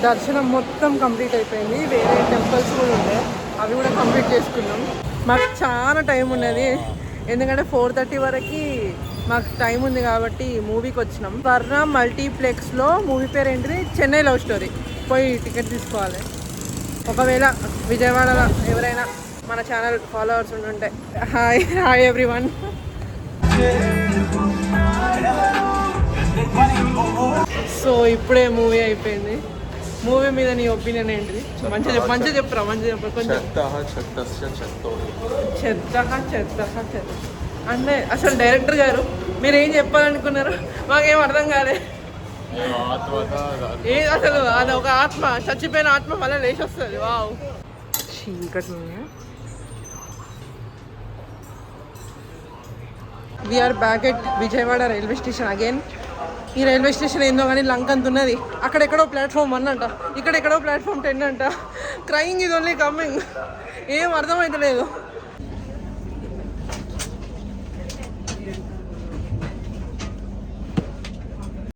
దర్శనం మొత్తం కంప్లీట్ అయిపోయింది. వేరే టెంపుల్స్ కూడా ఉండే, అవి కూడా కంప్లీట్ చేసుకున్నాం. మాకు చాలా టైం ఉన్నది, ఎందుకంటే 4:30 వరకు మాకు టైం ఉంది కాబట్టి మూవీకి వచ్చినాం. స్వర్ణ మల్టీప్లెక్స్లో మూవీ పేరు ఏంటిది, చెన్నై లవ్ స్టోరీ. పోయి టికెట్ తీసుకోవాలి. ఒకవేళ విజయవాడలో ఎవరైనా మన ఛానల్ ఫాలోవర్స్ ఉంటే హాయ్ ఎవ్రీవన్. సో ఇప్పుడే మూవీ అయిపోయింది. మూవీ మీద నీ ఒపీనియన్ ఏంటిది? మంచిగా చెప్పురా. కొంచెం చెత్త అంటే అసలు డైరెక్టర్ గారు మీరు ఏం చెప్పాలనుకున్నారు మాకేం అర్థం కాలే. అసలు అది ఒక ఆత్మ, చచ్చిపోయిన ఆత్మ మళ్ళీ లేచి వస్తుంది. వావ్, చీకటి. We're back at Vijayawada railway station again. ఈ రైల్వే స్టేషన్ ఏందో కానీ లంక్ అంత ఉన్నది. అక్కడెక్కడో ప్లాట్ఫామ్ 1 అంట, ఇక్కడెక్కడో ప్లాట్ఫామ్ 10 అంట. Crying is only coming. ఏం అర్థమవుతలేదు.